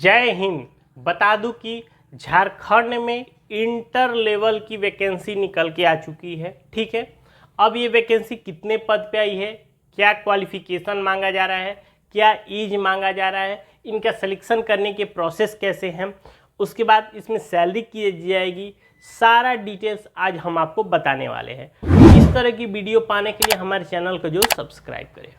जय हिंद। बता दूं कि झारखंड में इंटर लेवल की वैकेंसी निकल के आ चुकी है। ठीक है, अब ये वैकेंसी कितने पद पे आई है, क्या क्वालिफिकेशन मांगा जा रहा है, क्या एज मांगा जा रहा है, इनका सिलेक्शन करने के प्रोसेस कैसे हैं, उसके बाद इसमें सैलरी की जाएगी, सारा डिटेल्स आज हम आपको बताने वाले हैं। इस तरह की वीडियो पाने के लिए हमारे चैनल को जो सब्सक्राइब करें।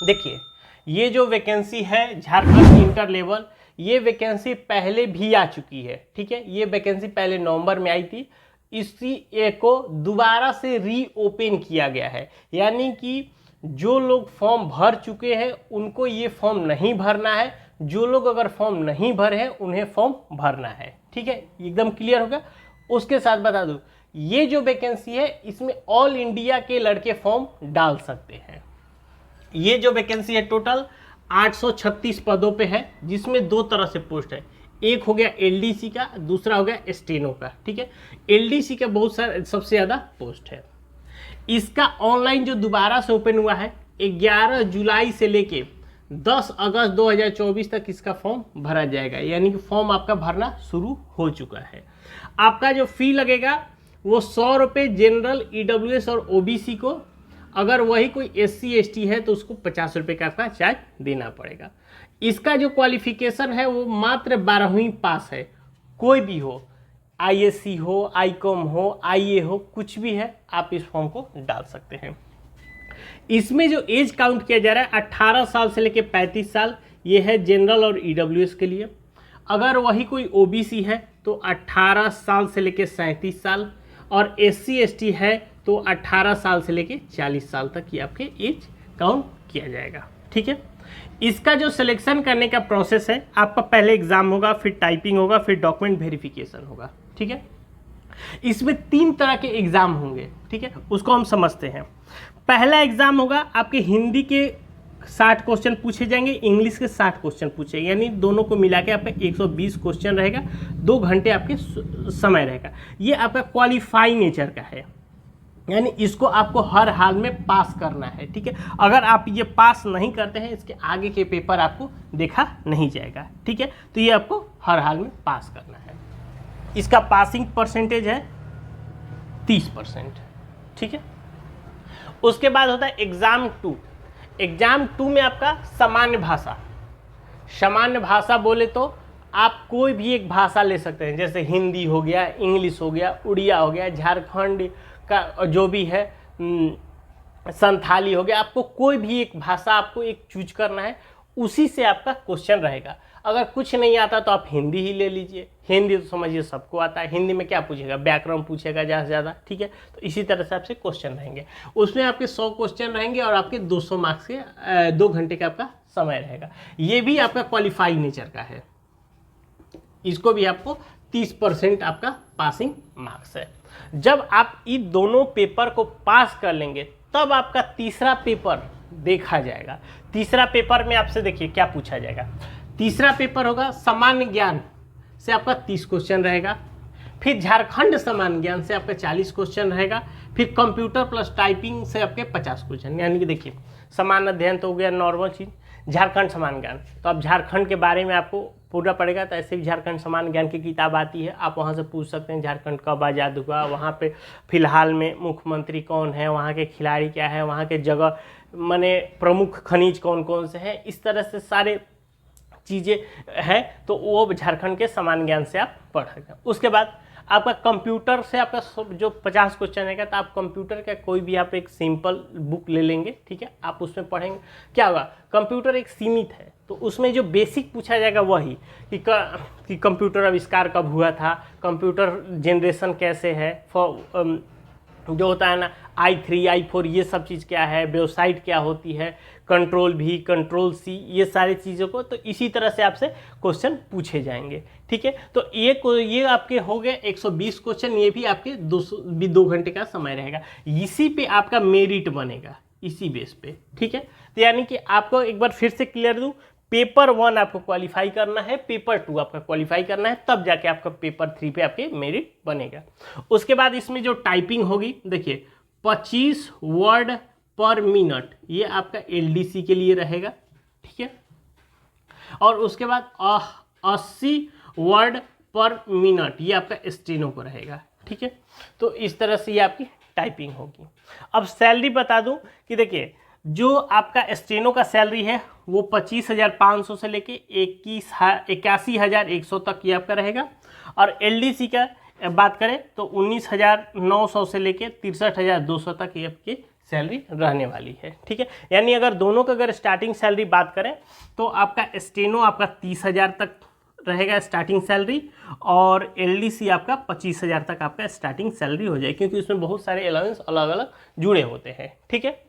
देखिए, ये जो वैकेंसी है झारखंड इंटर लेवल, ये वैकेंसी पहले भी आ चुकी है। ठीक है, ये वैकेंसी पहले नवंबर में आई थी, इसी को दोबारा से रीओपन किया गया है। यानी कि जो लोग फॉर्म भर चुके हैं उनको ये फॉर्म नहीं भरना है, जो लोग अगर फॉर्म नहीं भरे हैं उन्हें फॉर्म भरना है। ठीक है, एकदम क्लियर होगा। उसके साथ बता दूं, ये जो वैकेंसी है इसमें ऑल इंडिया के लड़के फॉर्म डाल सकते हैं। ये जो वैकेंसी है टोटल 836 पदों पे है, जिसमें दो तरह से पोस्ट है। एक हो गया एलडीसी का, दूसरा हो गया स्टेनो का। ठीक है, एलडीसी का बहुत सारा सबसे ज़्यादा पोस्ट है। इसका ऑनलाइन जो दोबारा से ओपन हुआ है 11 जुलाई से लेके 10 अगस्त 2024 तक इसका फॉर्म भरा जाएगा। यानी कि फॉर्म आपका भरना शुरू हो चुका है। आपका जो फी लगेगा वो 100 रुपये जनरल, ईडब्ल्यूएस और ओबीसी को। अगर वही कोई एससी एसटी है तो उसको 50 रुपये का आपका चार्ज देना पड़ेगा। इसका जो क्वालिफिकेशन है वो मात्र 12वीं पास है। कोई भी हो, आईएससी हो, आईकॉम हो, आईए हो, कुछ भी है, आप इस फॉर्म को डाल सकते हैं। इसमें जो एज काउंट किया जा रहा है 18 साल से लेकर 35 साल, ये है जनरल और ईडब्ल्यूएस के लिए। अगर वही कोई ओबीसी है तो 18 साल से लेकर 37 साल, और एससी एसटी है तो 18 साल से लेके 40 साल तक ये आपके एज काउंट किया जाएगा। ठीक है, इसका जो सिलेक्शन करने का प्रोसेस है, आपका पहले एग्जाम होगा, फिर टाइपिंग होगा, फिर डॉक्यूमेंट वेरिफिकेशन होगा। ठीक है, इसमें 3 तरह के एग्जाम होंगे। ठीक है, उसको हम समझते हैं। पहला एग्जाम होगा आपके हिंदी के 60 क्वेश्चन पूछे जाएंगे, इंग्लिश के 60 क्वेश्चन पूछे, यानी दोनों को मिला के आपका 120 क्वेश्चन रहेगा। 2 घंटे आपके समय रहेगा। ये आपका क्वालिफाई नेचर का है, यानी इसको आपको हर हाल में पास करना है। ठीक है, अगर आप ये पास नहीं करते हैं, इसके आगे के पेपर आपको देखा नहीं जाएगा। ठीक है, तो ये आपको हर हाल में पास करना है। इसका पासिंग परसेंटेज है 30%। ठीक है, उसके बाद होता है एग्जाम 2। एग्जाम 2 में आपका सामान्य भाषा। सामान्य भाषा बोले तो आप कोई भी एक भाषा ले सकते हैं, जैसे हिंदी हो गया, इंग्लिश हो गया, उड़िया हो गया, झारखंड का जो भी है संथाली हो गया। आपको कोई भी एक भाषा आपको एक चूज करना है, उसी से आपका क्वेश्चन रहेगा। अगर कुछ नहीं आता तो आप हिंदी ही ले लीजिए। हिंदी तो समझिए सबको आता है। हिंदी में क्या पूछेगा, व्याकरण पूछेगा ज़्यादा से ज़्यादा। ठीक है, तो इसी तरह से आपसे क्वेश्चन रहेंगे। उसमें आपके 100 क्वेश्चन रहेंगे और आपके 200 मार्क्स के 2 घंटे का आपका समय रहेगा। ये भी आपका क्वालिफाई नेचर का है। इसको भी आपको 30% आपका पासिंग मार्क्स है। जब आप इन दोनों पेपर को पास कर लेंगे तब आपका तीसरा पेपर देखा जाएगा। तीसरा पेपर में आपसे देखिए क्या पूछा जाएगा। तीसरा पेपर होगा सामान्य ज्ञान से आपका 30 क्वेश्चन रहेगा। फिर झारखंड सामान्य ज्ञान से आपका 40 क्वेश्चन रहेगा। फिर कंप्यूटर प्लस टाइपिंग से आपके 50 क्वेश्चन। यानी कि देखिए, सामान्य अध्ययन तो हो गया नॉर्मल चीज़, झारखंड सामान्य ज्ञान तो अब झारखंड के बारे में आपको पूरा पड़ेगा। तो ऐसे भी झारखंड सामान्य ज्ञान की किताब आती है, आप वहाँ से पूछ सकते हैं झारखंड कब आज़ाद हुआ, वहाँ पे फिलहाल में मुख्यमंत्री कौन है, वहाँ के खिलाड़ी क्या है, वहाँ के जगह माने प्रमुख खनिज कौन कौन से हैं, इस तरह से सारे चीज़ें हैं। तो वो झारखंड के सामान्य ज्ञान से आप पढ़ेंगे। उसके बाद आपका कंप्यूटर से आपका जो 50 क्वेश्चन रहेगा, तो आप कंप्यूटर का कोई भी आप एक सिंपल बुक ले लेंगे। ठीक है, आप उसमें पढ़ेंगे। क्या होगा, कंप्यूटर एक सीमित है, तो उसमें जो बेसिक पूछा जाएगा वही कि कंप्यूटर आविष्कार कब हुआ था, कंप्यूटर जनरेशन कैसे है, जो होता है ना i3 i4, ये सब चीज़ क्या है, वेबसाइट क्या होती है, कंट्रोल V कंट्रोल C, ये सारी चीज़ों को तो इसी तरह से आपसे क्वेश्चन पूछे जाएंगे। ठीक है, तो ये आपके हो गए 120 क्वेश्चन। ये भी आपके 2 घंटे का समय रहेगा। इसी पे आपका मेरिट बनेगा, इसी बेस पे। ठीक है, तो यानी कि आपको एक बार फिर से क्लियर दूँ, पेपर 1 आपको क्वालिफाई करना है, पेपर 2 आपका क्वालिफाई करना है, तब जाके आपका पेपर 3 पे आपके मेरिट बनेगा। उसके बाद इसमें जो टाइपिंग होगी, देखिए 25 वर्ड पर मिनट, ये आपका एलडीसी के लिए रहेगा। ठीक है, और उसके बाद 80 वर्ड पर मिनट, ये आपका स्टेनो को रहेगा। ठीक है, तो इस तरह से ये आपकी टाइपिंग होगी। अब सैलरी बता दूं कि देखिए जो आपका स्टेनो का सैलरी है वो 25,500 से लेके 81,100 तक ये आपका रहेगा, और एलडीसी का बात करें तो 19,900 से लेके 63,200 तक ये आपकी सैलरी रहने वाली है। ठीक है, यानी अगर दोनों का अगर स्टार्टिंग सैलरी बात करें तो आपका स्टेनो आपका 30,000 तक रहेगा स्टार्टिंग सैलरी, और एलडीसी आपका 25,000 तक आपका स्टार्टिंग सैलरी हो जाए, क्योंकि उसमें बहुत सारे अलाउंस अलग अलग जुड़े होते हैं। ठीक है,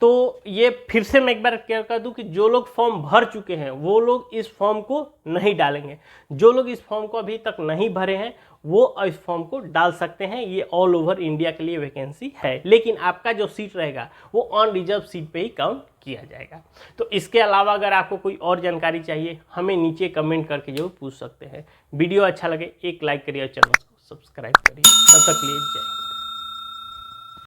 तो ये फिर से मैं एक बार क्लियर कर दूं कि जो लोग फॉर्म भर चुके हैं वो लोग इस फॉर्म को नहीं डालेंगे, जो लोग इस फॉर्म को अभी तक नहीं भरे हैं वो इस फॉर्म को डाल सकते हैं। ये ऑल ओवर इंडिया के लिए वैकेंसी है, लेकिन आपका जो सीट रहेगा वो ऑन रिजर्व सीट पे ही काउंट किया जाएगा। तो इसके अलावा अगर आपको कोई और जानकारी चाहिए हमें नीचे कमेंट करके जरूर पूछ सकते हैं। वीडियो अच्छा लगे एक लाइक करिए और चैनल को सब्सक्राइब करिए। तब तक के लिए जय।